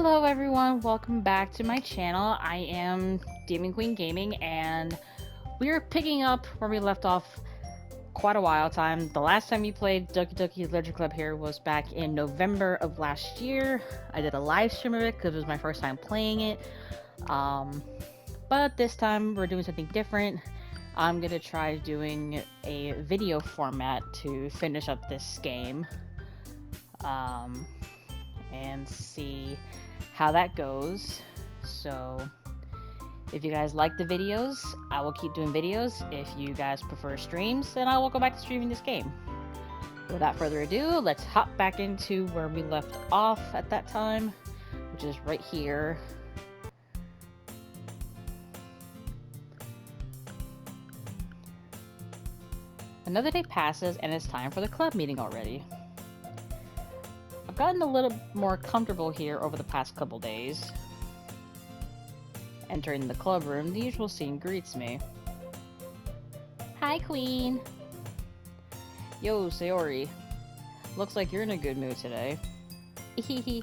Hello everyone, welcome back to my channel. I am Demon Queen Gaming and we're picking up where we left off quite a while time. The last time we played Doki Doki Literature Club here was back in November of last year. I did a live stream of it because it was my first time playing it. But this time we're doing something different. I'm gonna try doing a video format to finish up this game. And see how that goes. So if you guys like the videos, I will keep doing videos. If you guys prefer streams, then I will go back to streaming this game. Without further ado, let's hop back into where we left off at that time, which is right here. Another day passes and it's time for the club meeting already. I've gotten a little more comfortable here over the past couple days. Entering the club room, the usual scene greets me. Hi, Queen! Yo, Sayori. Looks like you're in a good mood today. Hehe.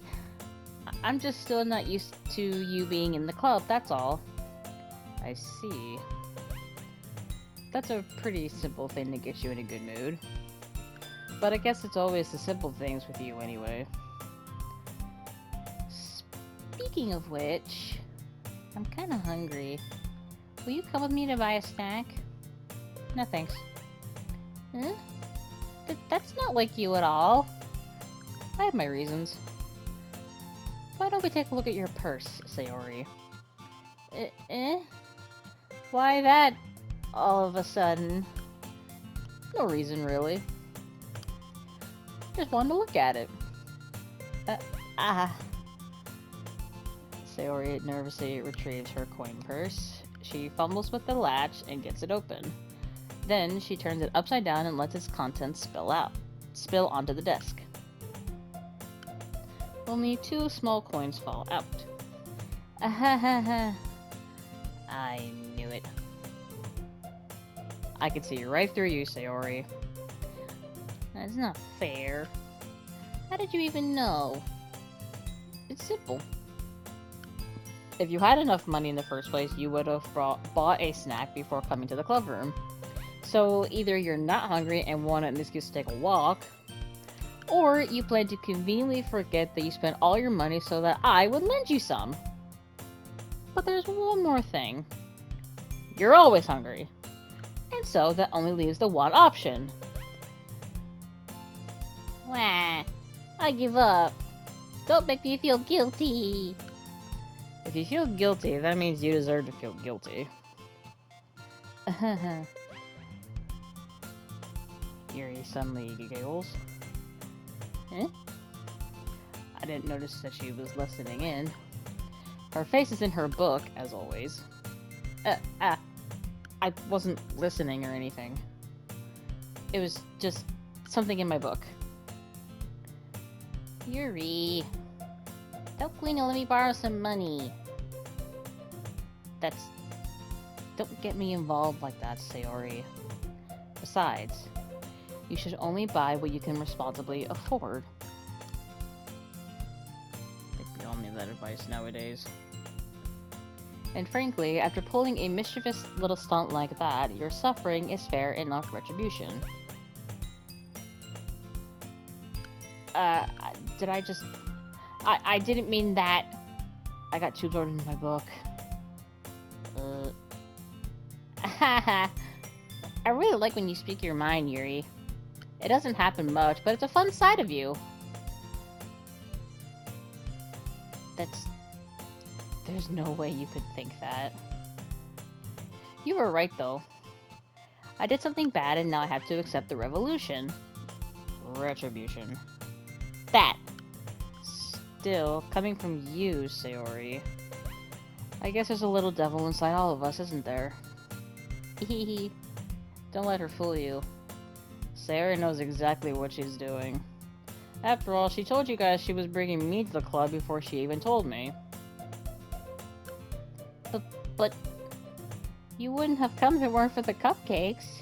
I'm just still not used to you being in the club, that's all. I see. That's a pretty simple thing to get you in a good mood. But I guess it's always the simple things with you anyway. Speaking of which, I'm kinda hungry. Will you come with me to buy a snack? No thanks. Huh? That's not like you at all. I have my reasons. Why don't we take a look at your purse, Sayori? Why that all of a sudden? No reason really. Just wanted to look at it. Sayori nervously retrieves her coin purse. She fumbles with the latch and gets it open. Then she turns it upside down and lets its contents spill onto the desk. Only 2 small coins fall out. I knew it. I could see right through you, Sayori. That's not fair. How did you even know? It's simple. If you had enough money in the first place, you would have bought a snack before coming to the club room. So either you're not hungry and want an excuse to take a walk, or you plan to conveniently forget that you spent all your money so that I would lend you some. But there's one more thing. You're always hungry. And so that only leaves the one option. Wah, I give up. Don't make me feel guilty. If you feel guilty, that means you deserve to feel guilty. Yuri suddenly giggles. Eh? I didn't notice that she was listening in. Her face is in her book, as always. I wasn't listening or anything. It was just something in my book. Yuri, tell Queen to let me borrow some money. Don't get me involved like that, Sayori. Besides, you should only buy what you can responsibly afford. I think we all need that advice nowadays. And frankly, after pulling a mischievous little stunt like that, your suffering is fair enough retribution. Did I just... I didn't mean that. I got tubes ordered in my book. I really like when you speak your mind, Yuri. It doesn't happen much, but it's a fun side of you. There's no way you could think that. You were right, though. I did something bad, and now I have to accept the revolution. Retribution. That. Still, coming from you, Sayori. I guess there's a little devil inside all of us, isn't there? Hehe. Don't let her fool you. Sayori knows exactly what she's doing. After all, she told you guys she was bringing me to the club before she even told me. But you wouldn't have come if it weren't for the cupcakes.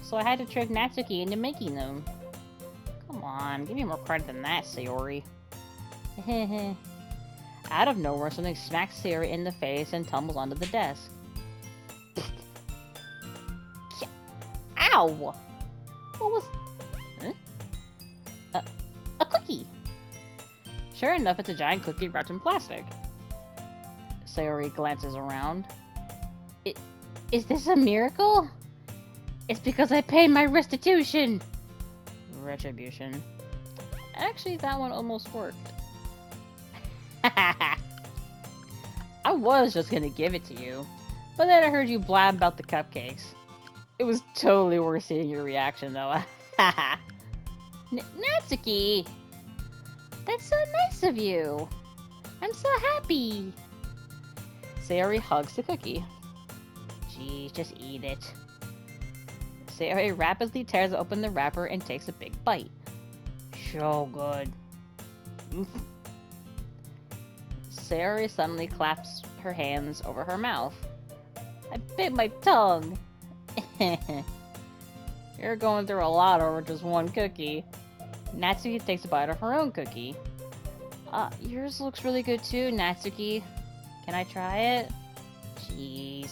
So I had to trick Natsuki into making them. Come on, give me more credit than that, Sayori. Out of nowhere, something smacks Sayori in the face and tumbles onto the desk. Ow! What was... Huh? A cookie! Sure enough, it's a giant cookie wrapped in plastic. Sayori glances around. Is this a miracle? It's because I paid my restitution! Retribution. Actually, that one almost worked. I was just gonna give it to you, but then I heard you blab about the cupcakes. It was totally worth seeing your reaction, though. Natsuki! That's so nice of you! I'm so happy! Sayori hugs the cookie. Geez, just eat it. Sayori rapidly tears open the wrapper and takes a big bite. So good. Sayori suddenly claps her hands over her mouth. I bit my tongue! You're going through a lot over just one cookie. Natsuki takes a bite of her own cookie. Yours looks really good too, Natsuki. Can I try it? Jeez.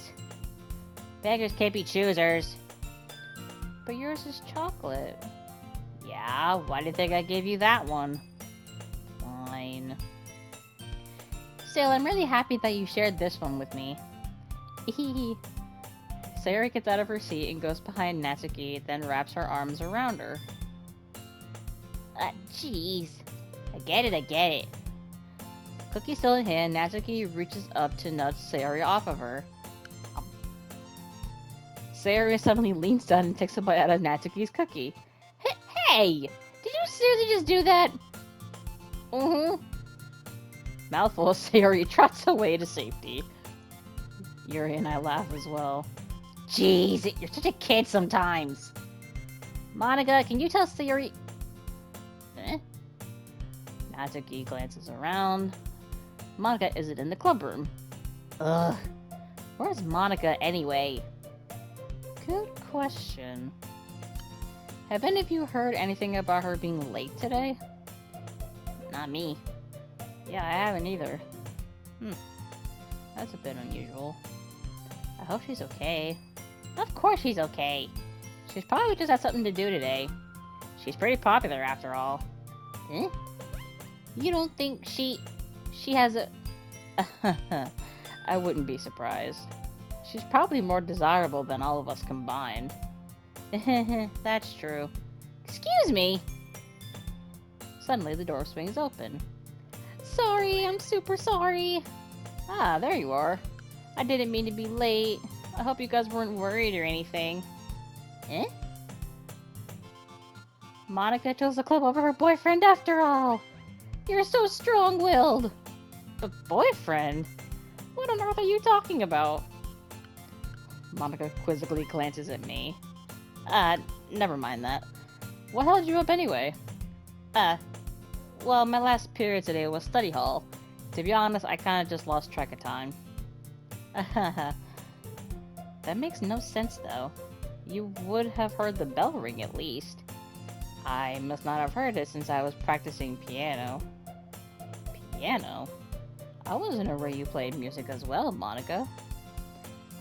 Beggars can't be choosers. But yours is chocolate. Yeah, why do you think I gave you that one? Fine. Still, I'm really happy that you shared this one with me. Hehe. Sayori gets out of her seat and goes behind Natsuki, then wraps her arms around her. Jeez. I get it. Cookie still in hand, Natsuki reaches up to nudge Sayori off of her. Sayori suddenly leans down and takes a bite out of Natsuki's cookie. Hey! Did you seriously just do that? Mouthful, Sayori trots away to safety. Yuri and I laugh as well. Jeez, you're such a kid sometimes. Monica, can you tell Sayori... Natsuki glances around. Monica isn't in the club room. Ugh. Where's Monica anyway? Good question. Have any of you heard anything about her being late today? Not me. Yeah, I haven't either. That's a bit unusual. I hope she's okay. Of course she's okay. She's probably just had something to do today. She's pretty popular after all. You don't think she has a... I wouldn't be surprised. She's probably more desirable than all of us combined. That's true. Excuse me! Suddenly the door swings open. Sorry, I'm super sorry. Ah, there you are. I didn't mean to be late. I hope you guys weren't worried or anything. Monica chose the club over her boyfriend after all. You're so strong-willed. A boyfriend? What on earth are you talking about? Monica quizzically glances at me. Never mind that. What held you up anyway? Well, my last period today was study hall. To be honest, I kinda just lost track of time. That makes no sense, though. You would have heard the bell ring at least. I must not have heard it since I was practicing piano. Piano? I wasn't aware you played music as well, Monica.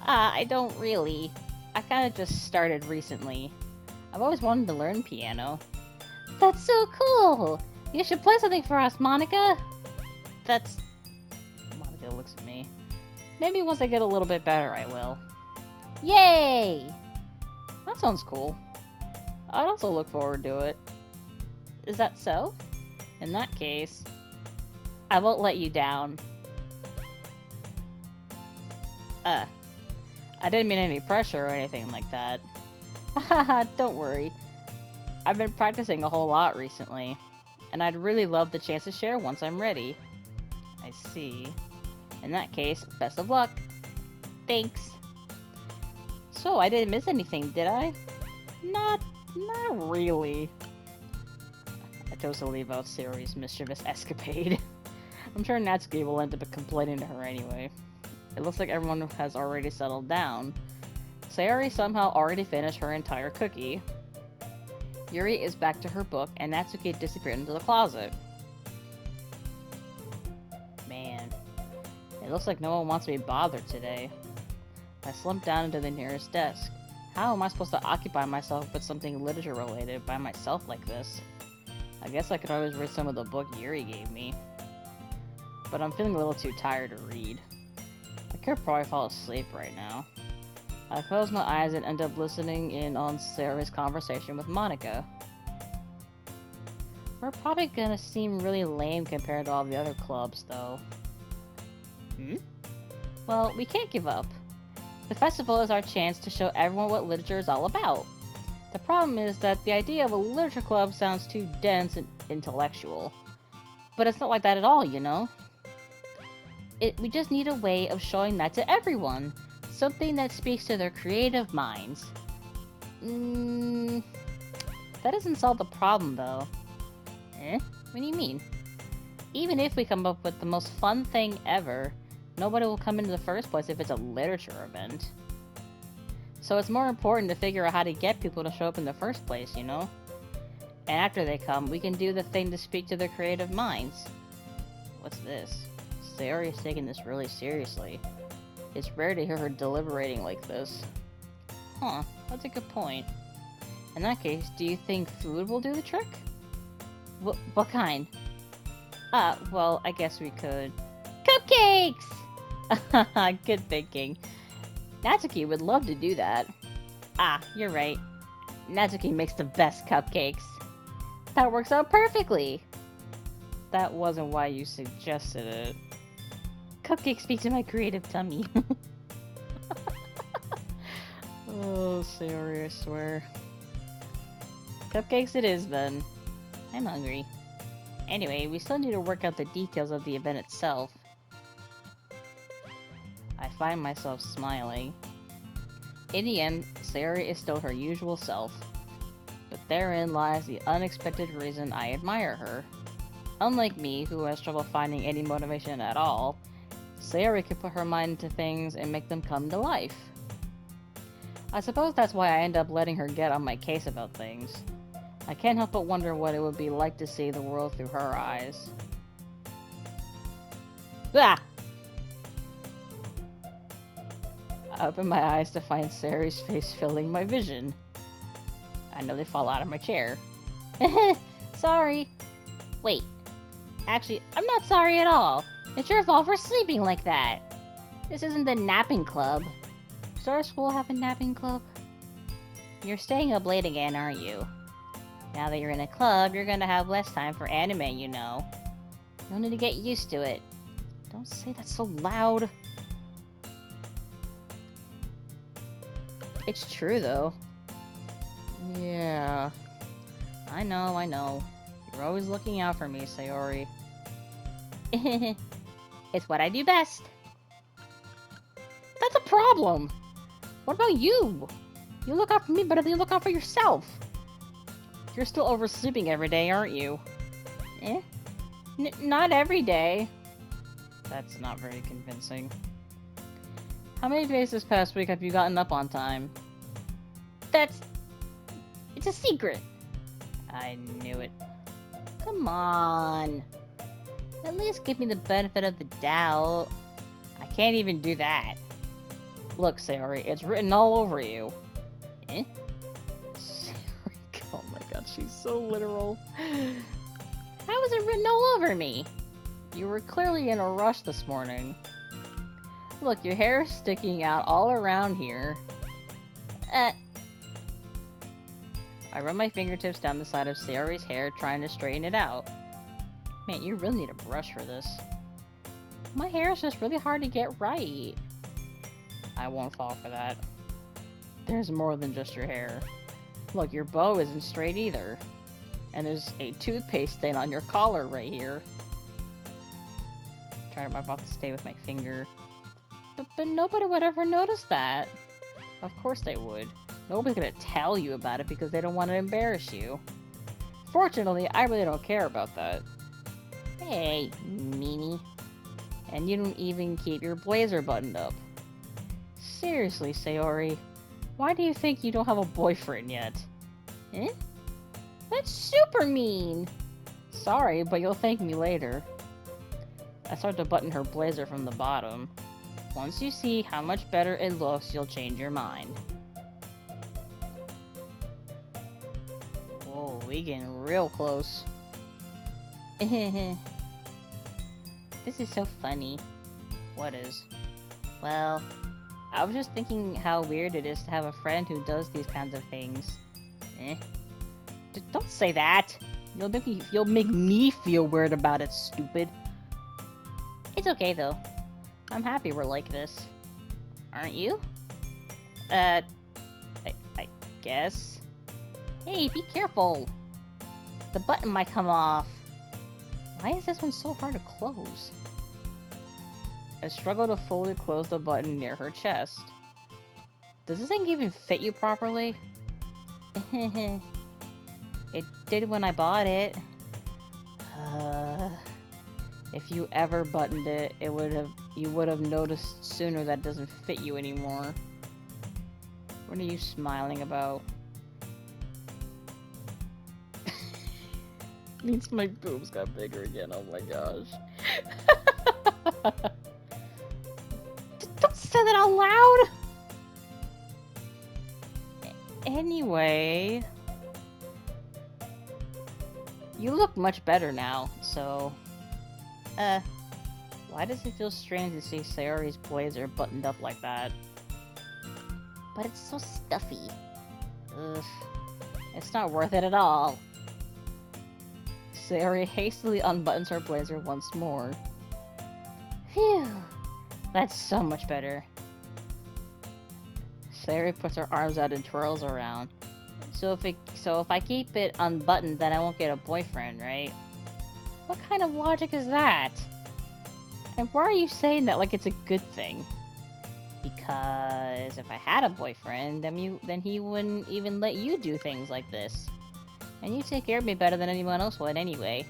I don't really. I kinda just started recently. I've always wanted to learn piano. That's so cool! You should play something for us, Monica! Monica looks at me. Maybe once I get a little bit better, I will. Yay! That sounds cool. I'd also look forward to it. Is that so? In that case, I won't let you down. I didn't mean any pressure or anything like that. Haha, don't worry. I've been practicing a whole lot recently, and I'd really love the chance to share once I'm ready. I see. In that case, best of luck. Thanks. So, I didn't miss anything, did I? Not really. I chose to leave out Sayori's mischievous escapade. I'm sure Natsuki will end up complaining to her anyway. It looks like everyone has already settled down. Sayori somehow already finished her entire cookie. Yuri is back to her book, and Natsuki disappeared into the closet. Man, looks like no one wants to be bothered today. I slumped down into the nearest desk. How am I supposed to occupy myself with something literature-related by myself like this? I guess I could always read some of the book Yuri gave me. But I'm feeling a little too tired to read. I could probably fall asleep right now. I close my eyes and end up listening in on Sarah's conversation with Monica. We're probably gonna seem really lame compared to all the other clubs, though. Well, we can't give up. The festival is our chance to show everyone what literature is all about. The problem is that the idea of a literature club sounds too dense and intellectual. But it's not like that at all, you know? We just need a way of showing that to everyone. Something that speaks to their creative minds. That doesn't solve the problem, though. What do you mean? Even if we come up with the most fun thing ever, nobody will come into the first place if it's a literature event. So it's more important to figure out how to get people to show up in the first place, you know? And after they come, we can do the thing to speak to their creative minds. What's this? Sayori is taking this really seriously. It's rare to hear her deliberating like this. Huh, that's a good point. In that case, do you think food will do the trick? What kind? Well, I guess we could... Cupcakes! Good thinking. Natsuki would love to do that. You're right. Natsuki makes the best cupcakes. That works out perfectly! That wasn't why you suggested it. Cupcakes speak to my creative tummy. Oh, Sayori, I swear. Cupcakes it is, then. I'm hungry. Anyway, we still need to work out the details of the event itself. I find myself smiling. In the end, Sayori is still her usual self. But therein lies the unexpected reason I admire her. Unlike me, who has trouble finding any motivation at all, Sayori can put her mind into things and make them come to life. I suppose that's why I end up letting her get on my case about things. I can't help but wonder what it would be like to see the world through her eyes. I open my eyes to find Sayori's face filling my vision. I nearly fall out of my chair. Sorry. Wait. Actually, I'm not sorry at all. It's your fault for sleeping like that. This isn't the napping club. Does our school have a napping club? You're staying up late again, aren't you? Now that you're in a club, you're gonna have less time for anime, you know. You'll need to get used to it. Don't say that so loud. It's true, though. Yeah. I know. You're always looking out for me, Sayori. It's what I do best. That's a problem! What about you? You look out for me better than you look out for yourself. You're still oversleeping every day, aren't you? Not every day. That's not very convincing. How many days this past week have you gotten up on time? It's a secret. I knew it. Come on. At least give me the benefit of the doubt. I can't even do that. Look, Sayori, it's written all over you. Sayori, oh my god, she's so literal. How is it written all over me? You were clearly in a rush this morning. Look, your hair is sticking out all around here. I run my fingertips down the side of Sayori's hair, trying to straighten it out. Man, you really need a brush for this. My hair is just really hard to get right. I won't fall for that. There's more than just your hair. Look, your bow isn't straight either. And there's a toothpaste stain on your collar right here. I'm trying my best to stay with my finger. But nobody would ever notice that. Of course they would. Nobody's gonna tell you about it because they don't want to embarrass you. Fortunately, I really don't care about that. Hey, meanie. And you don't even keep your blazer buttoned up. Seriously, Sayori, why do you think you don't have a boyfriend yet? That's super mean! Sorry, but you'll thank me later. I start to button her blazer from the bottom. Once you see how much better it looks, you'll change your mind. Whoa, we getting real close. This is so funny. What is? Well, I was just thinking how weird it is to have a friend who does these kinds of things. Don't say that! You'll make me feel weird about it, stupid. It's okay, though. I'm happy we're like this. Aren't you? I guess. Hey, be careful! The button might come off. Why is this one so hard to close? I struggle to fully close the button near her chest. Does this thing even fit you properly? It did when I bought it. If you ever buttoned it, you would have noticed sooner that it doesn't fit you anymore. What are you smiling about? Means my boobs got bigger again, oh my gosh. Don't say that out loud! Anyway... You look much better now, so... Why does it feel strange to see Sayori's blazer buttoned up like that? But it's so stuffy. Ugh. It's not worth it at all. Sayori hastily unbuttons her blazer once more. Phew. That's so much better. Sayori puts her arms out and twirls around. So if I keep it unbuttoned, then I won't get a boyfriend, right? What kind of logic is that? And why are you saying that like it's a good thing? Because if I had a boyfriend, then he wouldn't even let you do things like this. And you take care of me better than anyone else would anyway.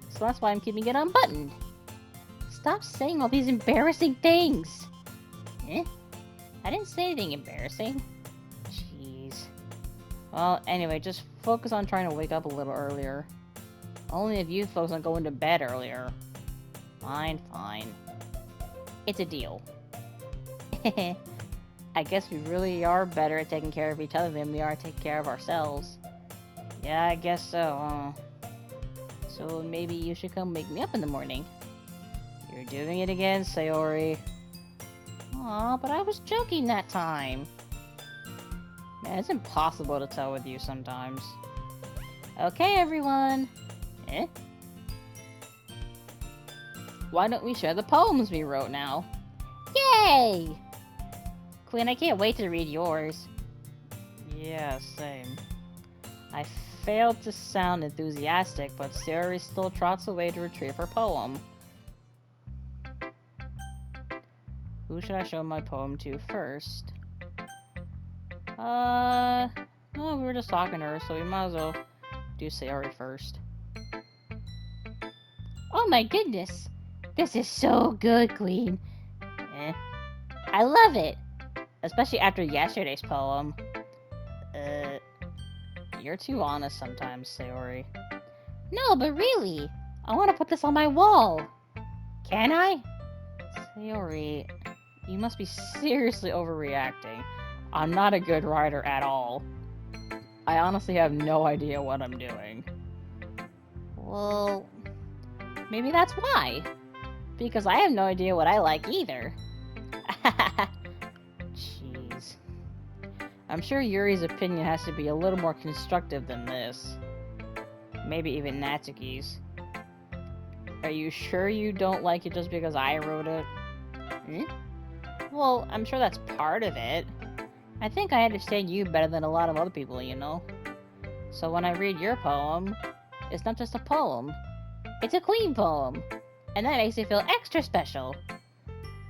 So that's why I'm keeping it unbuttoned. Stop saying all these embarrassing things! I didn't say anything embarrassing. Jeez. Well, anyway, just focus on trying to wake up a little earlier. Only if you focus on going to bed earlier. Fine, fine. It's a deal. I guess we really are better at taking care of each other than we are at taking care of ourselves. Yeah, I guess so, So maybe you should come wake me up in the morning. You're doing it again, Sayori. Aw, but I was joking that time. Man, it's impossible to tell with you sometimes. Okay, everyone. Why don't we share the poems we wrote now? Yay! Quinn, I can't wait to read yours. Yeah, same. I failed to sound enthusiastic, but Sayori still trots away to retrieve her poem. Who should I show my poem to first? Well, we were just talking to her, so we might as well do Sayori first. Oh my goodness! This is so good, Queen! I love it! Especially after yesterday's poem. You're too honest sometimes, Sayori. No, but really! I want to put this on my wall! Can I? Sayori, you must be seriously overreacting. I'm not a good writer at all. I honestly have no idea what I'm doing. Well, maybe that's why. Because I have no idea what I like either. Jeez. I'm sure Yuri's opinion has to be a little more constructive than this. Maybe even Natsuki's. Are you sure you don't like it just because I wrote it? Well, I'm sure that's part of it. I think I understand you better than a lot of other people, you know? So when I read your poem, it's not just a poem. It's a Queen poem. And that makes it feel extra special.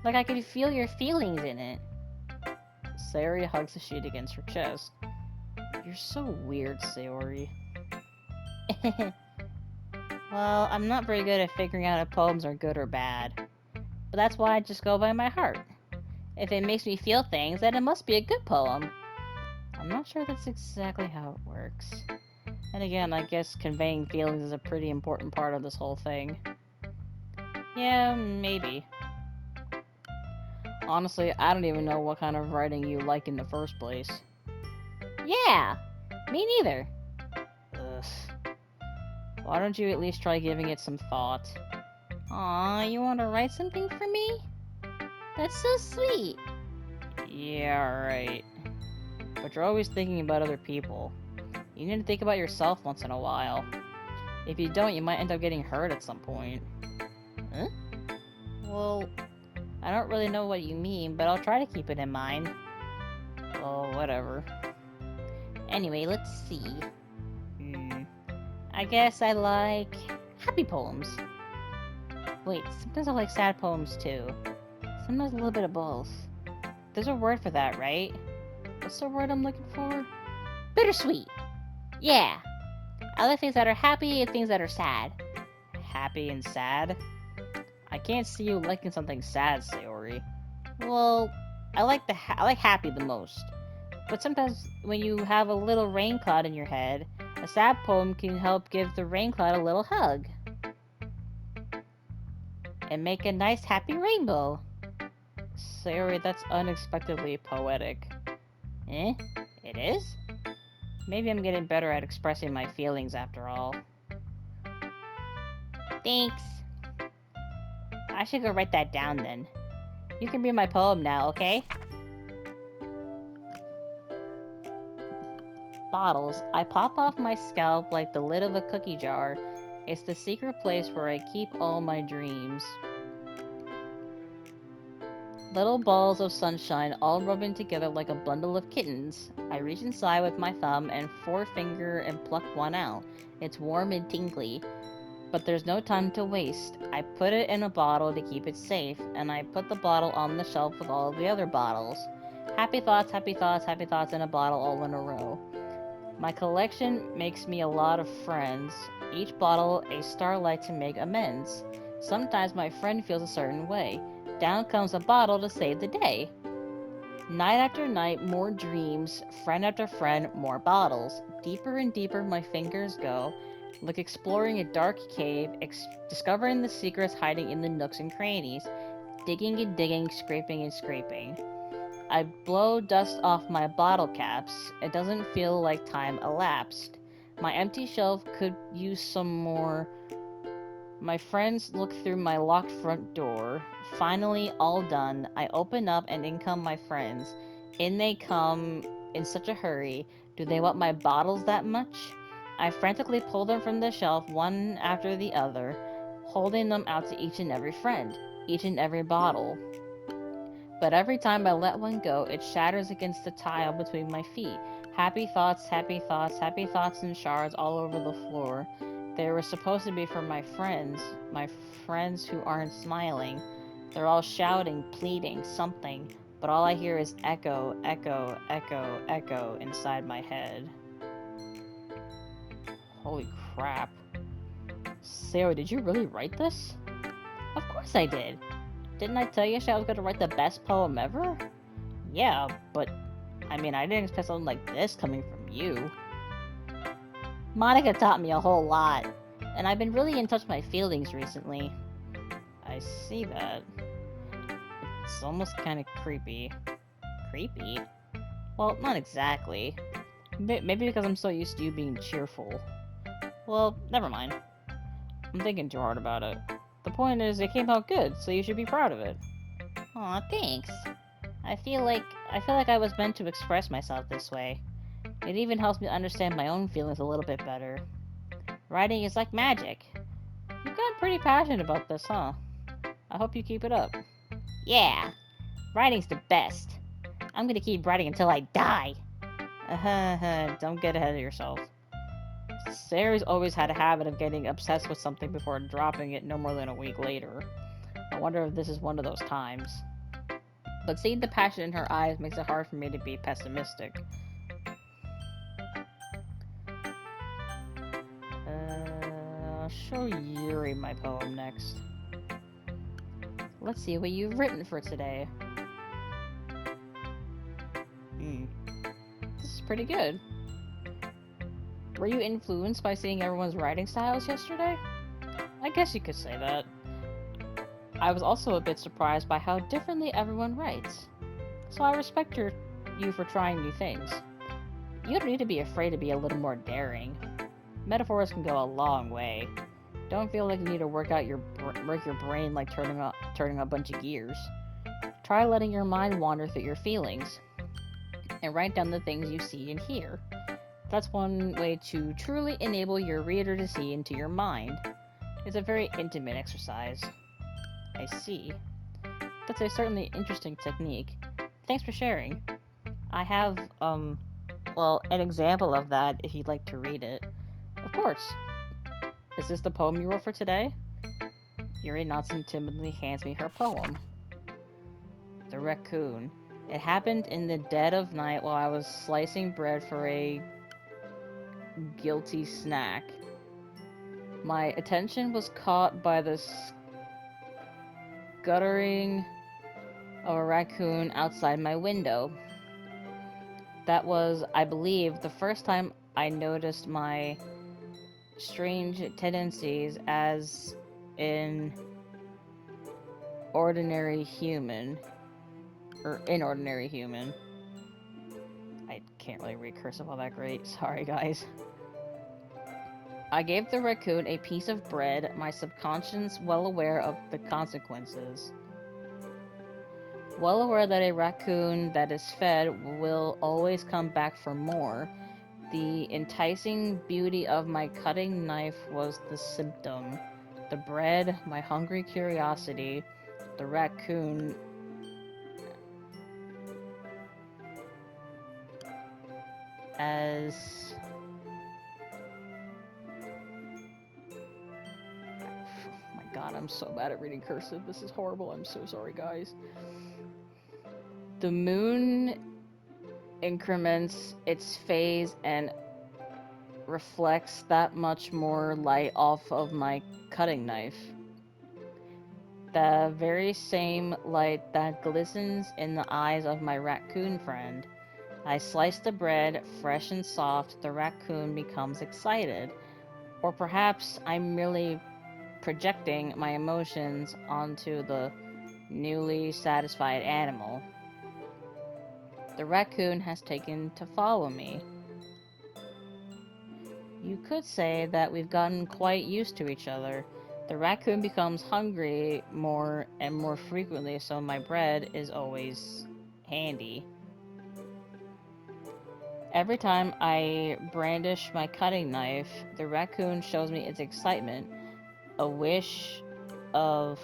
Like I can feel your feelings in it. Sayori hugs the sheet against her chest. You're so weird, Sayori. Well, I'm not very good at figuring out if poems are good or bad. But that's why I just go by my heart. If it makes me feel things, then it must be a good poem. I'm not sure that's exactly how it works. And again, I guess conveying feelings is a pretty important part of this whole thing. Yeah, maybe. Honestly, I don't even know what kind of writing you like in the first place. Yeah, me neither. Ugh. Why don't you at least try giving it some thought? Aw, you want to write something for me? That's so sweet. Yeah, right. But you're always thinking about other people. You need to think about yourself once in a while. If you don't, you might end up getting hurt at some point. Huh? Well, I don't really know what you mean, but I'll try to keep it in mind. Oh, whatever. Anyway, let's see. I guess I like happy poems. Wait, sometimes I like sad poems too. Sometimes a little bit of both. There's a word for that, right? What's the word I'm looking for? Bittersweet! Yeah! I like things that are happy and things that are sad. Happy and sad? I can't see you liking something sad, Sayori. Well, I like happy the most. But sometimes when you have a little rain cloud in your head, a sad poem can help give the rain cloud a little hug. And make a nice happy rainbow. Sayori, that's unexpectedly poetic. Eh? It is? Maybe I'm getting better at expressing my feelings after all. Thanks. I should go write that down then. You can read my poem now, okay? Bottles. I pop off my scalp like the lid of a cookie jar. It's the secret place where I keep all my dreams. Little balls of sunshine all rubbing together like a bundle of kittens. I reach inside with my thumb and forefinger and pluck one out. It's warm and tingly. But there's no time to waste. I put it in a bottle to keep it safe, and I put the bottle on the shelf with all of the other bottles. Happy thoughts, happy thoughts, happy thoughts in a bottle all in a row. My collection makes me a lot of friends. Each bottle a starlight to make amends. Sometimes my friend feels a certain way. Down comes a bottle to save the day. Night after night, more dreams. Friend after friend, more bottles. Deeper and deeper my fingers go, like exploring a dark cave, discovering the secrets hiding in the nooks and crannies. Digging and digging, scraping and scraping. I blow dust off my bottle caps. It doesn't feel like time elapsed. My empty shelf could use some more. My friends look through my locked front door. Finally, all done. I open up and in come my friends. In they come in such a hurry. Do they want my bottles that much? I frantically pull them from the shelf one after the other, holding them out to each and every friend, each and every bottle. But every time I let one go, it shatters against the tile between my feet. Happy thoughts, happy thoughts, happy thoughts in shards all over the floor. They were supposed to be for my friends who aren't smiling. They're all shouting, pleading, something, but all I hear is echo, echo, echo, echo inside my head. Holy crap. Sarah, did you really write this? Of course I did. Didn't I tell you I was going to write the best poem ever? Yeah, but I didn't expect something like this coming from you. Monica taught me a whole lot, and I've been really in touch with my feelings recently. I see that. It's almost kind of creepy. Creepy? Well, not exactly. Maybe because I'm so used to you being cheerful. Well, never mind. I'm thinking too hard about it. The point is, it came out good, so you should be proud of it. Aw, thanks. I feel like I was meant to express myself this way. It even helps me understand my own feelings a little bit better. Writing is like magic. You've gotten pretty passionate about this, huh? I hope you keep it up. Yeah, writing's the best. I'm gonna keep writing until I die. Don't get ahead of yourself. Sarah's always had a habit of getting obsessed with something before dropping it no more than a week later. I wonder if this is one of those times. But seeing the passion in her eyes makes it hard for me to be pessimistic. I'll show Yuri my poem next. Let's see what you've written for today. This is pretty good. Were you influenced by seeing everyone's writing styles yesterday? I guess you could say that. I was also a bit surprised by how differently everyone writes. So I respect you for trying new things. You don't need to be afraid to be a little more daring. Metaphors can go a long way. Don't feel like you need to work your brain like turning a bunch of gears. Try letting your mind wander through your feelings and write down the things you see and hear. That's one way to truly enable your reader to see into your mind. It's a very intimate exercise. I see. That's a certainly interesting technique. Thanks for sharing. I have, an example of that if you'd like to read it. Of course. Is this the poem you wrote for today? Yuri nods and timidly hands me her poem. The Raccoon. It happened in the dead of night while I was slicing bread for a guilty snack. My attention was caught by the scuttering of a raccoon outside my window. That was, I believe, the first time I noticed my strange tendencies as an ordinary human. Or inordinary human. I can't really read cursive all that great. Sorry, guys. I gave the raccoon a piece of bread, my subconscious well aware of the consequences. Well aware that a raccoon that is fed will always come back for more, the enticing beauty of my cutting knife was the symptom. The bread, my hungry curiosity, the raccoon. As. My god, I'm so bad at reading cursive. This is horrible. I'm so sorry, guys. The moon increments its phase and reflects that much more light off of my cutting knife. The very same light that glistens in the eyes of my raccoon friend. I slice the bread, fresh and soft, the raccoon becomes excited. Or perhaps I'm merely projecting my emotions onto the newly satisfied animal. The raccoon has taken to follow me. You could say that we've gotten quite used to each other. The raccoon becomes hungry more and more frequently, so my bread is always handy. Every time I brandish my cutting knife, the raccoon shows me its excitement, a wish of...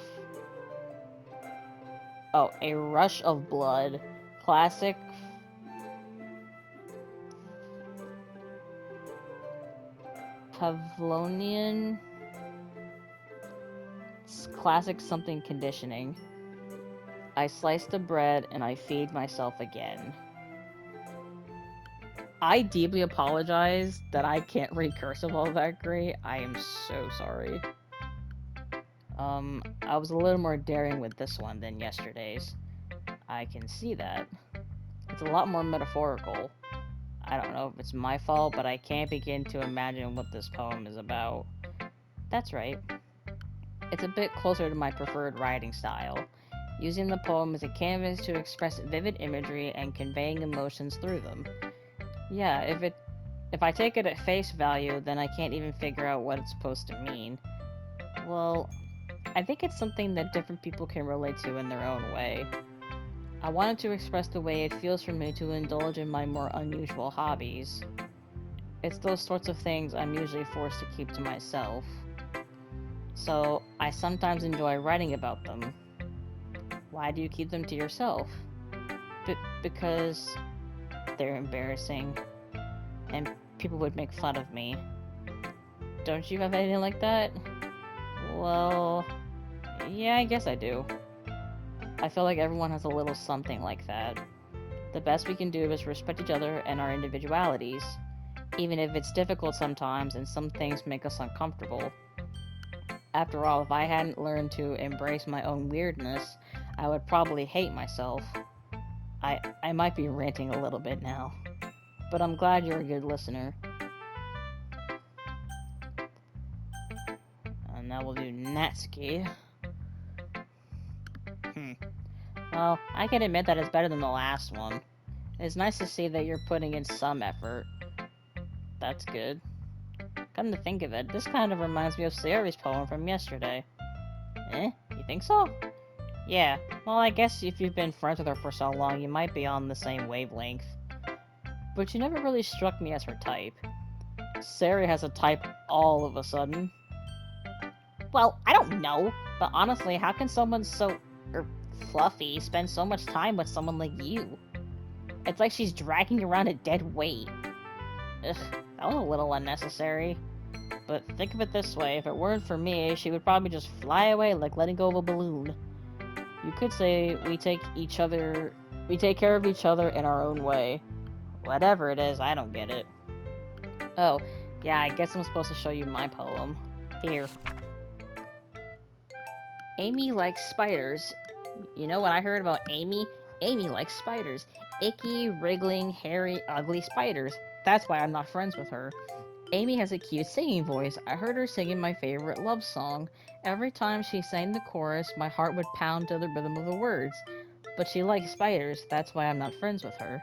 Oh, a rush of blood. Classic Pavlovian... Classic something conditioning. I slice the bread and I feed myself again. I deeply apologize that I can't read cursive all that great. I am so sorry. I was a little more daring with this one than yesterday's. I can see that. It's a lot more metaphorical. I don't know if it's my fault, but I can't begin to imagine what this poem is about. That's right. It's a bit closer to my preferred writing style, using the poem as a canvas to express vivid imagery and conveying emotions through them. Yeah, if I take it at face value, then I can't even figure out what it's supposed to mean. Well, I think it's something that different people can relate to in their own way. I wanted to express the way it feels for me to indulge in my more unusual hobbies. It's those sorts of things I'm usually forced to keep to myself. So, I sometimes enjoy writing about them. Why do you keep them to yourself? Because they're embarrassing, and people would make fun of me. Don't you have anything like that? Well, yeah, I guess I do. I feel like everyone has a little something like that. The best we can do is respect each other and our individualities, even if it's difficult sometimes and some things make us uncomfortable. After all, if I hadn't learned to embrace my own weirdness, I would probably hate myself. I might be ranting a little bit now, but I'm glad you're a good listener. And now we'll do Natsuki. Well, I can admit that it's better than the last one. It's nice to see that you're putting in some effort. That's good. Come to think of it, this kind of reminds me of Sayori's poem from yesterday. Eh? You think so? Yeah, well, I guess if you've been friends with her for so long, you might be on the same wavelength. But she never really struck me as her type. Sayori has a type all of a sudden. Well, I don't know, but honestly, how can someone so fluffy spend so much time with someone like you? It's like she's dragging around a dead weight. Ugh, that was a little unnecessary. But think of it this way, if it weren't for me, she would probably just fly away like letting go of a balloon. You could say we take care of each other in our own way. Whatever it is, I don't get it. Oh, yeah, I guess I'm supposed to show you my poem. Here. Amy likes spiders. You know what I heard about Amy? Amy likes spiders. Icky, wriggling, hairy, ugly spiders. That's why I'm not friends with her. Amy has a cute singing voice. I heard her singing my favorite love song. Every time she sang the chorus, my heart would pound to the rhythm of the words. But she likes spiders. That's why I'm not friends with her.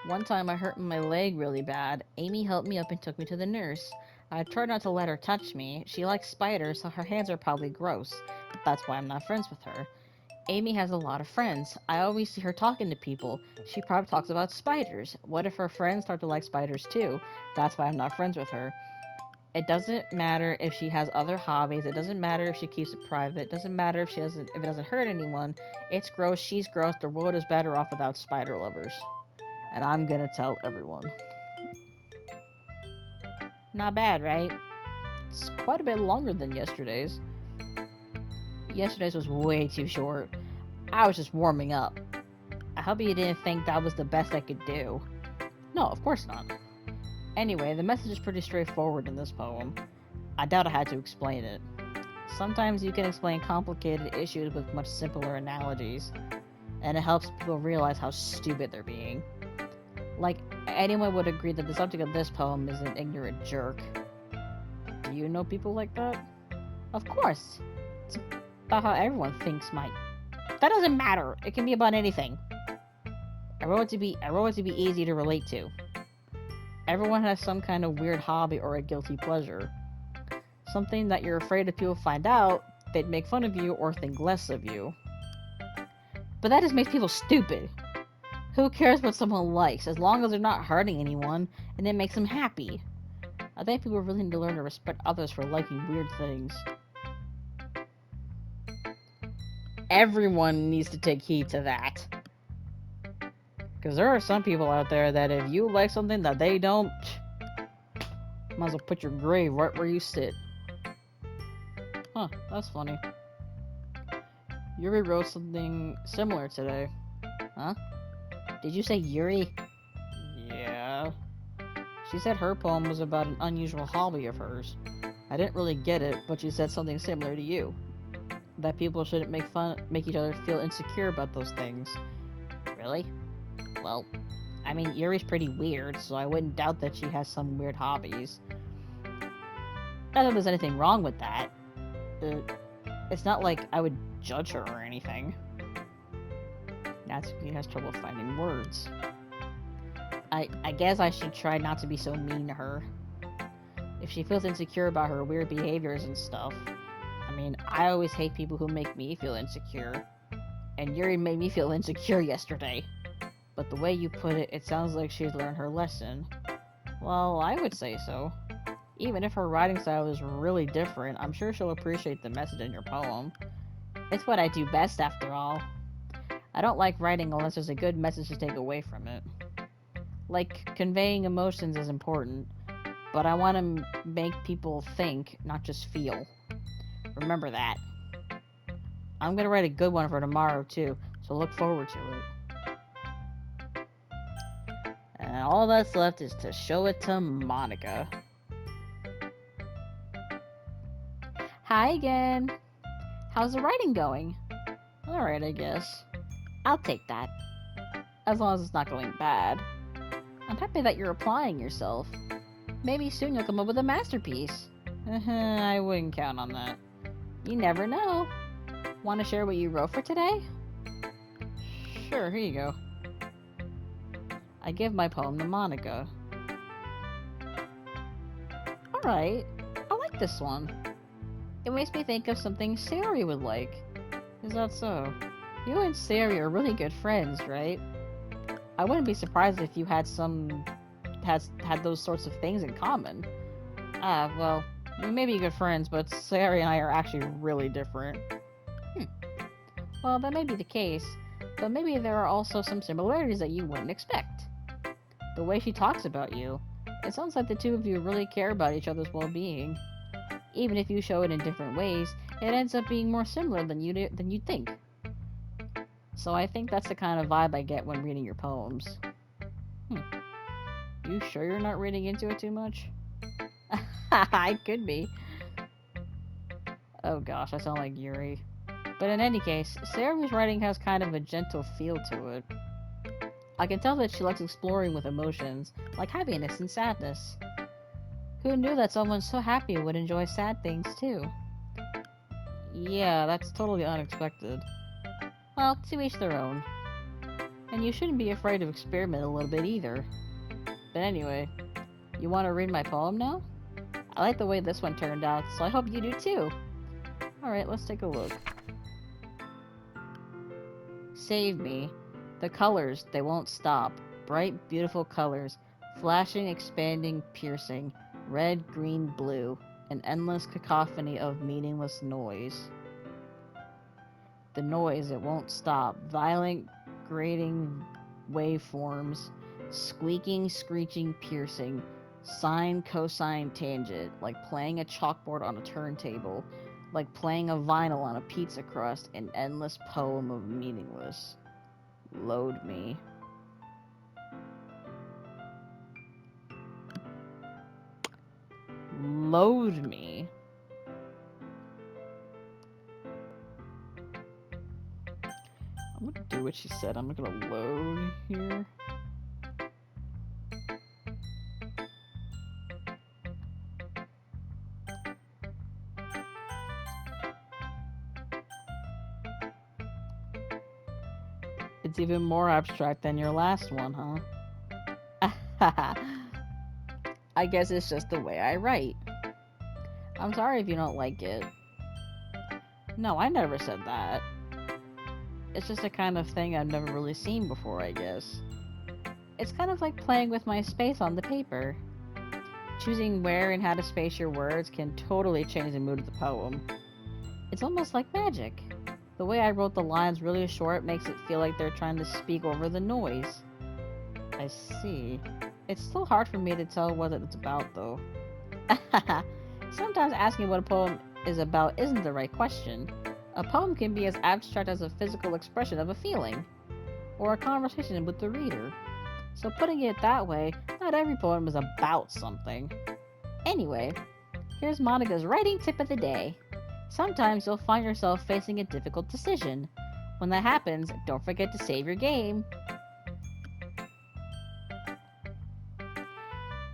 One time I hurt my leg really bad. Amy helped me up and took me to the nurse. I tried not to let her touch me. She likes spiders, so her hands are probably gross. That's why I'm not friends with her. Amy has a lot of friends. I always see her talking to people. She probably talks about spiders. What if her friends start to like spiders too? That's why I'm not friends with her. It doesn't matter if she has other hobbies. It doesn't matter if she keeps it private. It doesn't matter if it doesn't hurt anyone. It's gross. She's gross. The world is better off without spider lovers. And I'm gonna tell everyone. Not bad, right? It's quite a bit longer than yesterday's. Yesterday's was way too short. I was just warming up. I hope you didn't think that was the best I could do. No, of course not. Anyway, the message is pretty straightforward in this poem. I doubt I had to explain it. Sometimes you can explain complicated issues with much simpler analogies, and it helps people realize how stupid they're being. Like, anyone would agree that the subject of this poem is an ignorant jerk. Do you know people like that? Of course. It's about how everyone thinks might. That doesn't matter. It can be about anything. I wrote it to be easy to relate to. Everyone has some kind of weird hobby or a guilty pleasure. Something that you're afraid if people find out, they'd make fun of you or think less of you. But that just makes people stupid. Who cares what someone likes, as long as they're not hurting anyone, and it makes them happy? I think people really need to learn to respect others for liking weird things. Everyone needs to take heed to that. Because there are some people out there that if you like something that they don't, might as well put your grave right where you sit. Huh, that's funny. Yuri wrote something similar today. Huh? Did you say Yuri? Yeah. She said her poem was about an unusual hobby of hers. I didn't really get it, but she said something similar to you. That people shouldn't make each other feel insecure about those things. Really? Well, I mean, Yuri's pretty weird, so I wouldn't doubt that she has some weird hobbies. Not that there's anything wrong with that. It's not like I would judge her or anything. Natsuki has trouble finding words. I guess I should try not to be so mean to her. If she feels insecure about her weird behaviors and stuff. I mean, I always hate people who make me feel insecure. And Yuri made me feel insecure yesterday. But the way you put it, it sounds like she's learned her lesson. Well, I would say so. Even if her writing style is really different, I'm sure she'll appreciate the message in your poem. It's what I do best, after all. I don't like writing unless there's a good message to take away from it. Like, conveying emotions is important, but I want to make people think, not just feel. Remember that. I'm gonna write a good one for tomorrow, too, so look forward to it. And all that's left is to show it to Monica. Hi again. How's the writing going? Alright, I guess. I'll take that. As long as it's not going bad. I'm happy that you're applying yourself. Maybe soon you'll come up with a masterpiece. I wouldn't count on that. You never know. Want to share what you wrote for today? Sure, here you go. I give my poem to Monica. Alright, I like this one. It makes me think of something Sayori would like. Is that so? You and Sayori are really good friends, right? I wouldn't be surprised if you had those sorts of things in common. Ah, well, we may be good friends, but Sayori and I are actually really different. Well, that may be the case, but maybe there are also some similarities that you wouldn't expect. The way she talks about you, it sounds like the two of you really care about each other's well-being. Even if you show it in different ways, it ends up being more similar than you'd think. So I think that's the kind of vibe I get when reading your poems. You sure you're not reading into it too much? I could be. Oh gosh, I sound like Yuri. But in any case, Sayori's writing has kind of a gentle feel to it. I can tell that she likes exploring with emotions, like happiness and sadness. Who knew that someone so happy would enjoy sad things too? Yeah, that's totally unexpected. Well, to each their own. And you shouldn't be afraid to experiment a little bit either. But anyway, you want to read my poem now? I like the way this one turned out, so I hope you do too. Alright, let's take a look. Save me. The colors, they won't stop. Bright, beautiful colors. Flashing, expanding, piercing. Red, green, blue. An endless cacophony of meaningless noise. The noise, it won't stop. Violent, grating waveforms. Squeaking, screeching, piercing. Sine, cosine, tangent. Like playing a chalkboard on a turntable. Like playing a vinyl on a pizza crust. An endless poem of meaningless. Load me. Load me. I'm gonna do what she said. I'm gonna load here. It's even more abstract than your last one, huh? I guess it's just the way I write. I'm sorry if you don't like it. No, I never said that. It's just a kind of thing I've never really seen before, I guess. It's kind of like playing with my space on the paper. Choosing where and how to space your words can totally change the mood of the poem. It's almost like magic. The way I wrote the lines really short makes it feel like they're trying to speak over the noise. I see. It's still hard for me to tell what it's about, though. Sometimes asking what a poem is about isn't the right question. A poem can be as abstract as a physical expression of a feeling, or a conversation with the reader. So putting it that way, not every poem is about something. Anyway, here's Monica's writing tip of the day. Sometimes you'll find yourself facing a difficult decision. When that happens, don't forget to save your game.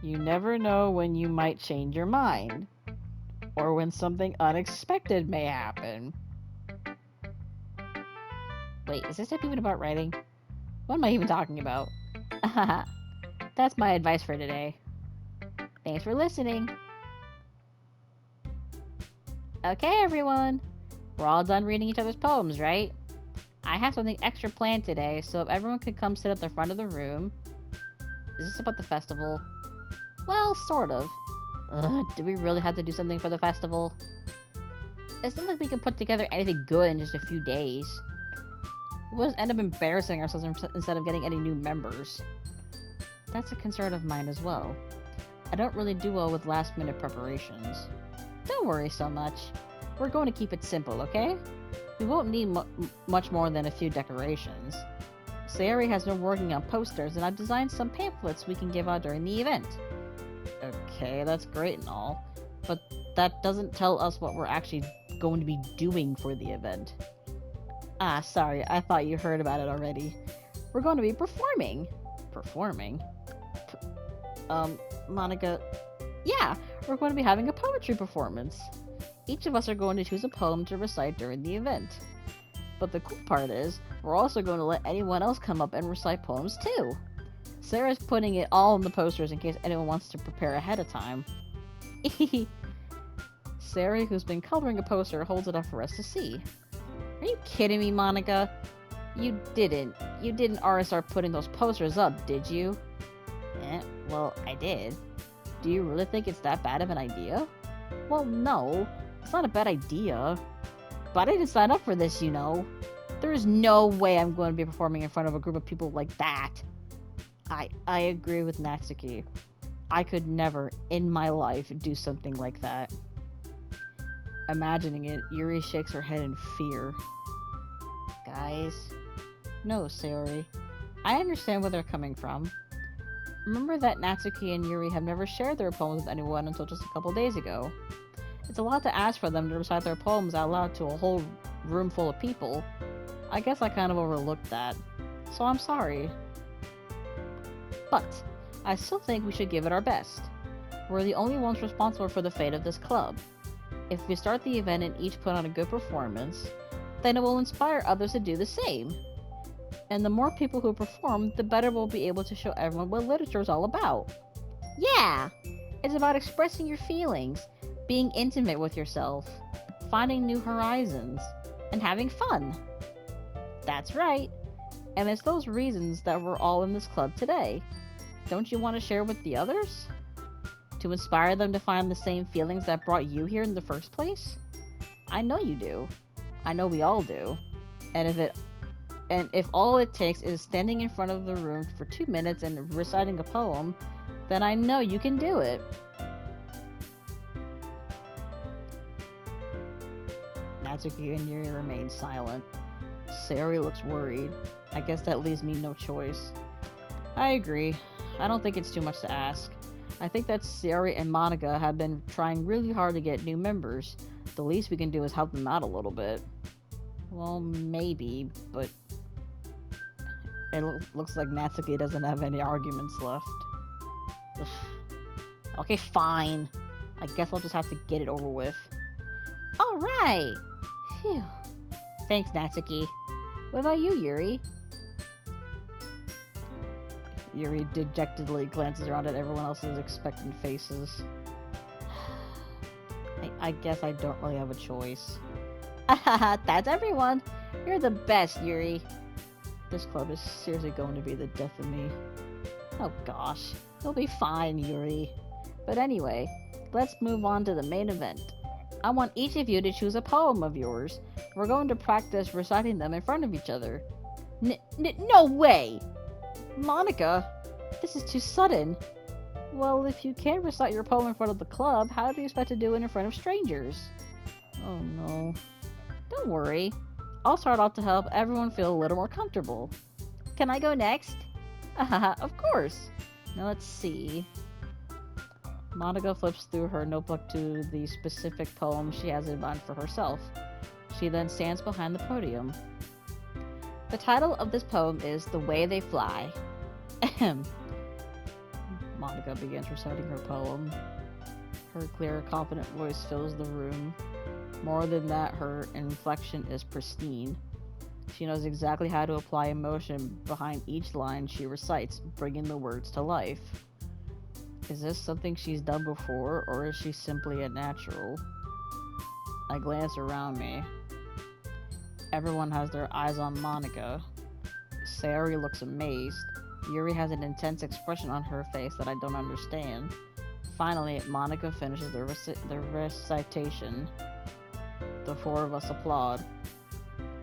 You never know when you might change your mind, or when something unexpected may happen. Wait, is this even about writing? What am I even talking about? That's my advice for today. Thanks for listening. Okay, everyone. We're all done reading each other's poems, right? I have something extra planned today, so if everyone could come sit at the front of the room. Is this about the festival? Well, sort of. Do we really have to do something for the festival? It's not like we can put together anything good in just a few days. We'll just end up embarrassing ourselves instead of getting any new members. That's a concern of mine as well. I don't really do well with last-minute preparations. Don't worry so much. We're going to keep it simple, okay? We won't need much more than a few decorations. Sayori has been working on posters, and I've designed some pamphlets we can give out during the event. Okay, that's great and all, but that doesn't tell us what we're actually going to be doing for the event. Ah, sorry, I thought you heard about it already. We're going to be performing. Performing? Monica... Yeah, we're going to be having a poetry performance. Each of us are going to choose a poem to recite during the event. But the cool part is, we're also going to let anyone else come up and recite poems too. Sarah's putting it all in the posters in case anyone wants to prepare ahead of time. Sarah, who's been coloring a poster, holds it up for us to see. Are you kidding me, Monica? You didn't already start putting those posters up, did you? Well, I did. Do you really think it's that bad of an idea? Well, no. It's not a bad idea. But I didn't sign up for this, you know. There is no way I'm going to be performing in front of a group of people like that. I agree with Natsuki. I could never, in my life, do something like that. Imagining it, Yuri shakes her head in fear. Guys? No, Sayori. I understand where they're coming from. Remember that Natsuki and Yuri have never shared their poems with anyone until just a couple days ago. It's a lot to ask for them to recite their poems out loud to a whole room full of people. I guess I kind of overlooked that. So I'm sorry. But I still think we should give it our best. We're the only ones responsible for the fate of this club. If we start the event and each put on a good performance, then it will inspire others to do the same. And the more people who perform, the better we'll be able to show everyone what literature is all about. Yeah! It's about expressing your feelings, being intimate with yourself, finding new horizons, and having fun. That's right. And it's those reasons that we're all in this club today. Don't you want to share with the others? To inspire them to find the same feelings that brought you here in the first place? I know you do. I know we all do. And if all it takes is standing in front of the room for 2 minutes and reciting a poem, then I know you can do it. Natsuki and Yuri remain silent. Sayori looks worried. I guess that leaves me no choice. I agree. I don't think it's too much to ask. I think that Sayori and Monica have been trying really hard to get new members. The least we can do is help them out a little bit. Well, maybe, but it looks like Natsuki doesn't have any arguments left. Ugh. Okay, fine. I guess I'll just have to get it over with. Alright! Phew. Thanks, Natsuki. What about you, Yuri? Yuri dejectedly glances around at everyone else's expectant faces. I guess I don't really have a choice. That's everyone! You're the best, Yuri. This club is seriously going to be the death of me. Oh gosh. You'll be fine, Yuri. But anyway, let's move on to the main event. I want each of you to choose a poem of yours. We're going to practice reciting them in front of each other. No way! Monica, this is too sudden. Well, if you can't recite your poem in front of the club, how do you expect to do it in front of strangers? Oh no. Don't worry. I'll start off to help everyone feel a little more comfortable. Can I go next? Of course. Now let's see. Monica flips through her notebook to the specific poem she has in mind for herself. She then stands behind the podium. The title of this poem is The Way They Fly. Ahem. Monica begins reciting her poem. Her clear, confident voice fills the room. More than that, her inflection is pristine. She knows exactly how to apply emotion behind each line she recites, bringing the words to life. Is this something she's done before, or is she simply a natural? I glance around me. Everyone has their eyes on Monica. Sayori looks amazed. Yuri has an intense expression on her face that I don't understand. Finally, Monica finishes the recitation. The four of us applaud.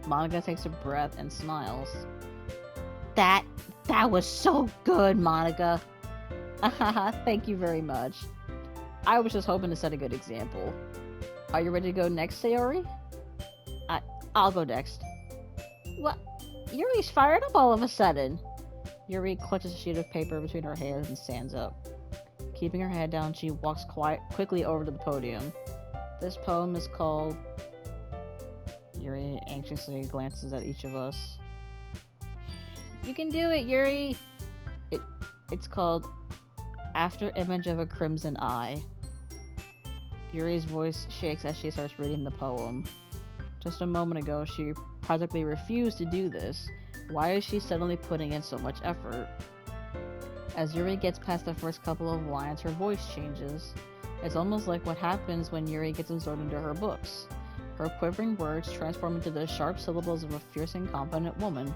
Monica takes a breath and smiles. That was so good, Monica! Thank you very much. I was just hoping to set a good example. Are you ready to go next, Sayori? I'll go next. What? Yuri's fired up all of a sudden. Yuri clutches a sheet of paper between her hands and stands up. Keeping her head down, she walks quickly over to the podium. This poem is called... Yuri anxiously glances at each of us. You can do it, Yuri! It's called After Image of a Crimson Eye. Yuri's voice shakes as she starts reading the poem. Just a moment ago, she practically refused to do this. Why is she suddenly putting in so much effort? As Yuri gets past the first couple of lines, her voice changes. It's almost like what happens when Yuri gets absorbed into her books. Her quivering words transform into the sharp syllables of a fierce and confident woman.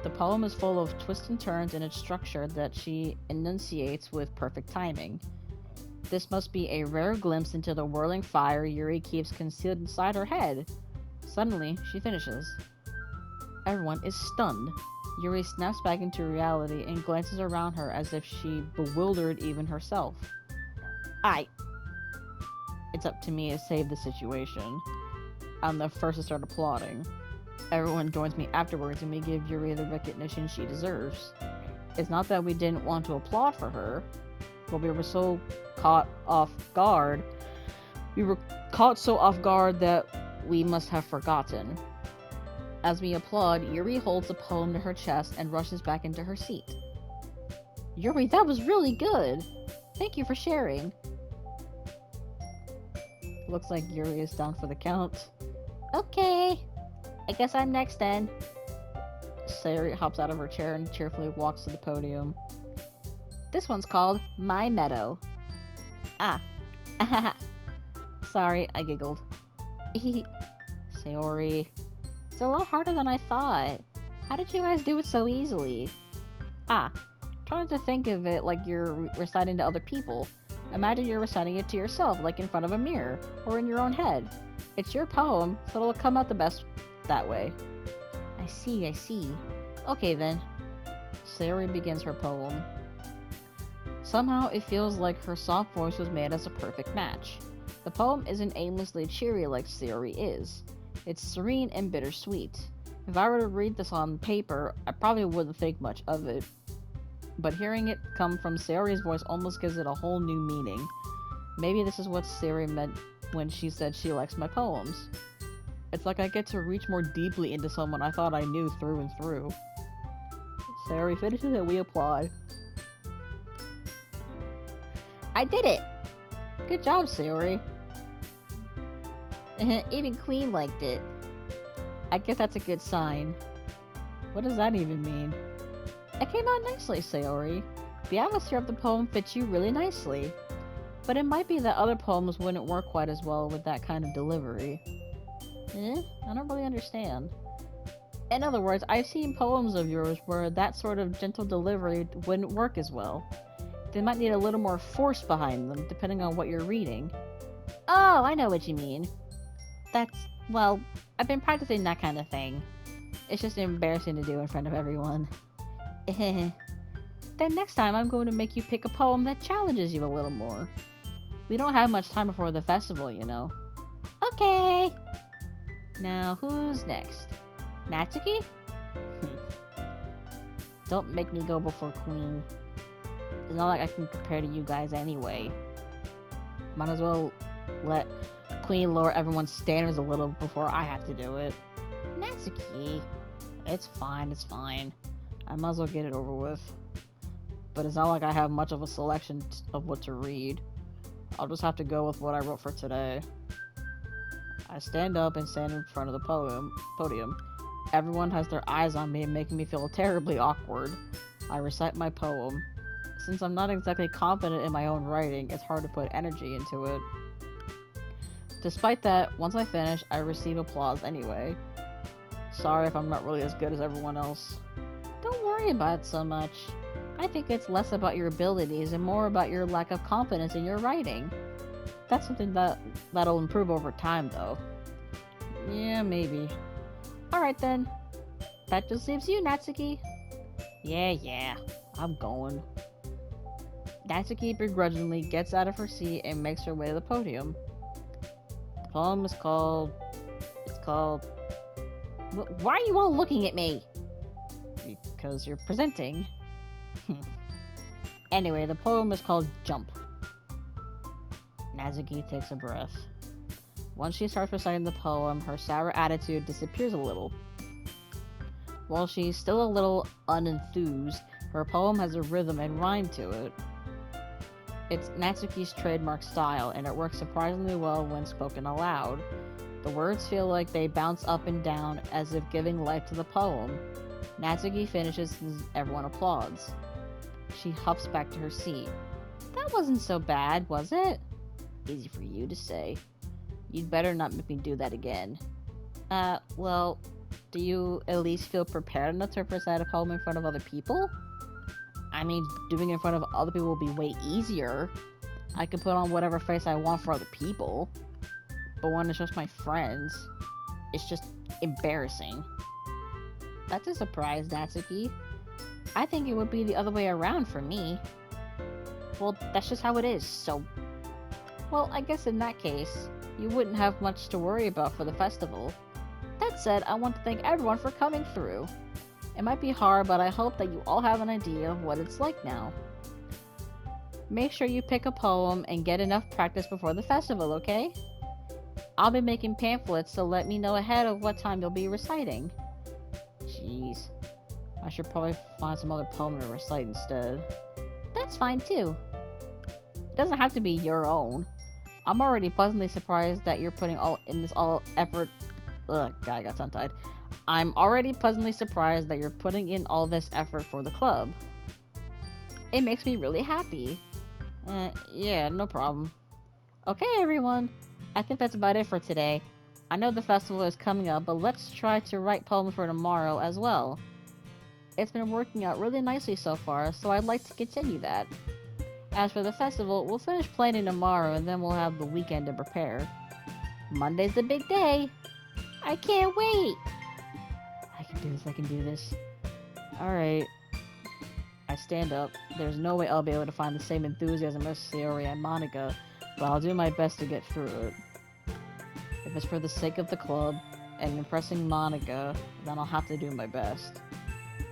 The poem is full of twists and turns in its structure that she enunciates with perfect timing. This must be a rare glimpse into the whirling fire Yuri keeps concealed inside her head. Suddenly, she finishes. Everyone is stunned. Yuri snaps back into reality and glances around her as if she bewildered even herself. It's up to me to save the situation. I'm the first to start applauding. Everyone joins me afterwards and we give Yuri the recognition she deserves. It's not that we didn't want to applaud for her, but we were so caught off guard. We were caught so off guard that we must have forgotten. As we applaud, Yuri holds the poem to her chest and rushes back into her seat. Yuri, that was really good! Thank you for sharing. Looks like Yuri is down for the count. Okay, I guess I'm next then. Sayori hops out of her chair and cheerfully walks to the podium. This one's called My Meadow. Sorry, I giggled. Sayori, it's a lot harder than I thought. How did you guys do it so easily? Trying to think of it like you're reciting to other people. Imagine you're reciting it to yourself, like in front of a mirror, or in your own head. It's your poem, so it'll come out the best that way. I see. Okay then. Sayori begins her poem. Somehow it feels like her soft voice was made as a perfect match. The poem isn't aimlessly cheery like Sayori is. It's serene and bittersweet. If I were to read this on paper, I probably wouldn't think much of it. But hearing it come from Sayori's voice almost gives it a whole new meaning. Maybe this is what Sayori meant when she said she likes my poems. It's like I get to reach more deeply into someone I thought I knew through and through. Sayori finishes and we applaud. I did it! Good job, Sayori. Even Queen liked it. I guess that's a good sign. What does that even mean? It came out nicely, Sayori. The atmosphere of the poem fits you really nicely. But it might be that other poems wouldn't work quite as well with that kind of delivery. I don't really understand. In other words, I've seen poems of yours where that sort of gentle delivery wouldn't work as well. They might need a little more force behind them, depending on what you're reading. Oh, I know what you mean. Well, I've been practicing that kind of thing. It's just embarrassing to do in front of everyone. Then next time I'm going to make you pick a poem that challenges you a little more. We don't have much time before the festival, you know. Okay! Now, who's next? Natsuki? Don't make me go before Queen. It's not like I can compare to you guys anyway. Might as well let Queen lower everyone's standards a little before I have to do it. Natsuki. It's fine. I might as well get it over with. But it's not like I have much of a selection of what to read. I'll just have to go with what I wrote for today. I stand up and stand in front of the podium. Everyone has their eyes on me, making me feel terribly awkward. I recite my poem. Since I'm not exactly confident in my own writing, it's hard to put energy into it. Despite that, once I finish, I receive applause anyway. Sorry if I'm not really as good as everyone else. Don't worry about it so much. I think it's less about your abilities and more about your lack of confidence in your writing. That's something that'll improve over time, though. Yeah, maybe. Alright then. That just leaves you, Natsuki. Yeah, I'm going. Natsuki begrudgingly gets out of her seat and makes her way to the podium. The poem is called... Why are you all looking at me? Because you're presenting. Anyway, the poem is called Jump. Natsuki takes a breath. Once she starts reciting the poem, her sour attitude disappears a little. While she's still a little unenthused, her poem has a rhythm and rhyme to it. It's Natsuki's trademark style, and it works surprisingly well when spoken aloud. The words feel like they bounce up and down as if giving life to the poem. Natsuki finishes and everyone applauds. She huffs back to her seat. That wasn't so bad, was it? Easy for you to say. You'd better not make me do that again. Well, do you at least feel prepared enough to recite a poem in front of other people? I mean, doing it in front of other people will be way easier. I can put on whatever face I want for other people. But when it's just my friends, it's just embarrassing. That's a surprise, Natsuki. I think it would be the other way around for me. Well, that's just how it is, so... Well, I guess in that case, you wouldn't have much to worry about for the festival. That said, I want to thank everyone for coming through. It might be hard, but I hope that you all have an idea of what it's like now. Make sure you pick a poem and get enough practice before the festival, okay? I'll be making pamphlets, so let me know ahead of what time you'll be reciting. Jeez. I should probably find some other poem to recite instead. That's fine too. It doesn't have to be your own. I'm already pleasantly surprised that you're putting all effort. Ugh, God, I got tongue-tied. I'm already pleasantly surprised that you're putting in all this effort for the club. It makes me really happy. Yeah, no problem. Okay, everyone. I think that's about it for today. I know the festival is coming up, but let's try to write poems for tomorrow as well. It's been working out really nicely so far, so I'd like to continue that. As for the festival, we'll finish planning tomorrow and then we'll have the weekend to prepare. Monday's the big day! I can't wait! I can do this. Alright. I stand up. There's no way I'll be able to find the same enthusiasm as Sayori and Monica, but I'll do my best to get through it. If it's for the sake of the club and impressing Monica, then I'll have to do my best.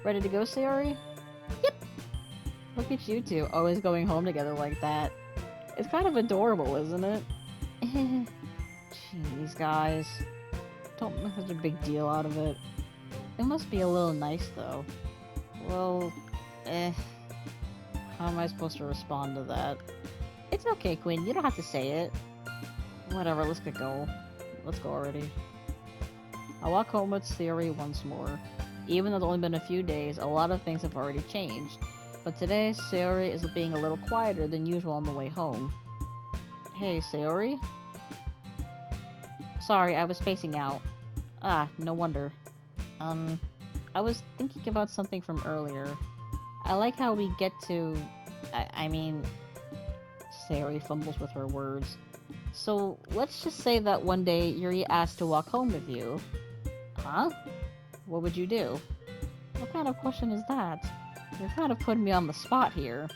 Ready to go, Sayori? Yep! Look at you two, always going home together like that. It's kind of adorable, isn't it? Jeez, guys. Don't make such a big deal out of it. It must be a little nice, though. Well, how am I supposed to respond to that? It's okay, Quinn, you don't have to say it. Whatever, let's get go. Let's go already. I walk home with Sayori once more. Even though it's only been a few days, a lot of things have already changed. But today, Sayori is being a little quieter than usual on the way home. Hey, Sayori? Sorry, I was spacing out. Ah, no wonder. I was thinking about something from earlier. I like how we get to... I mean... Sayori fumbles with her words. So, let's just say that one day Yuri asked to walk home with you. Huh? What would you do? What kind of question is that? You're kind of putting me on the spot here.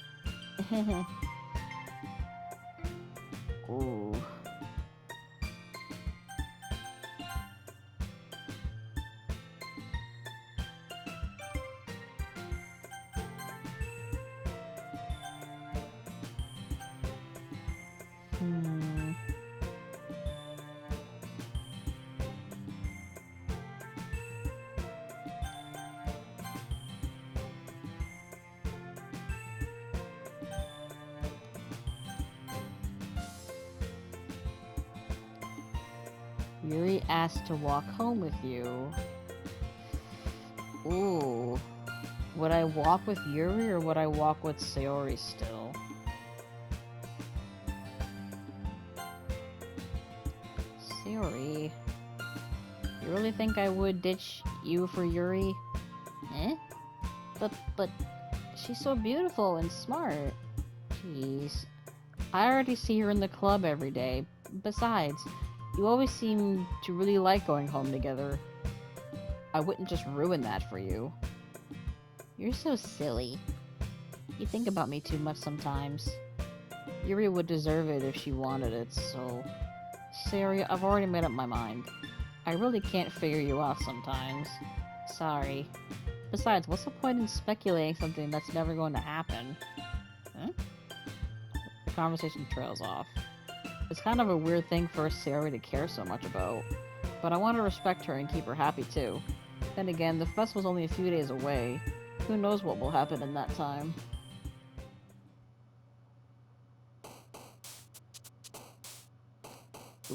Ooh. Yuri asked to walk home with you. Ooh. Would I walk with Yuri or would I walk with Sayori still? Sayori. You really think I would ditch you for Yuri? Eh? But she's so beautiful and smart. Jeez. I already see her in the club every day. Besides, you always seem to really like going home together. I wouldn't just ruin that for you. You're so silly. You think about me too much sometimes. Yuri would deserve it if she wanted it, so... Sayori, I've already made up my mind. I really can't figure you out sometimes. Sorry. Besides, what's the point in speculating something that's never going to happen? Huh? The conversation trails off. It's kind of a weird thing for Sayori to care so much about, but I want to respect her and keep her happy too. Then again, the festival's only a few days away. Who knows what will happen in that time?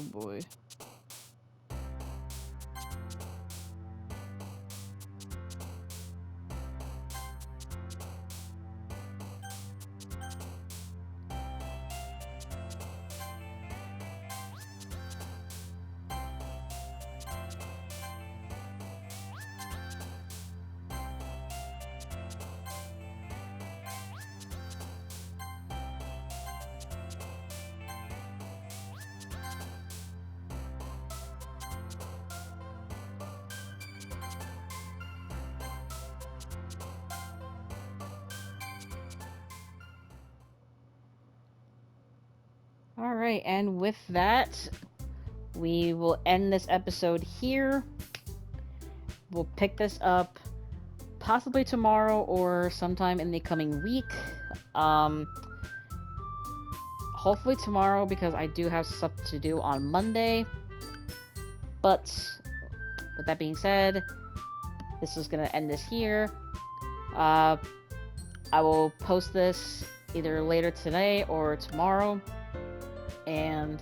Oh boy. Alright, and with that, we will end this episode here. We'll pick this up possibly tomorrow or sometime in the coming week. Hopefully tomorrow because I do have stuff to do on Monday. But with that being said, this is gonna end this here. I will post this either later today or tomorrow. And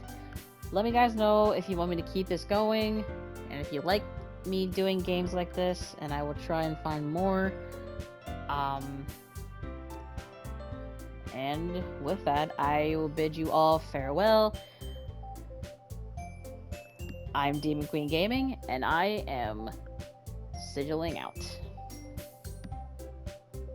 let me guys know if you want me to keep this going and if you like me doing games like this, and I will try and find more. And with that, I will bid you all farewell. I'm Demon Queen Gaming, and I am sigilling out.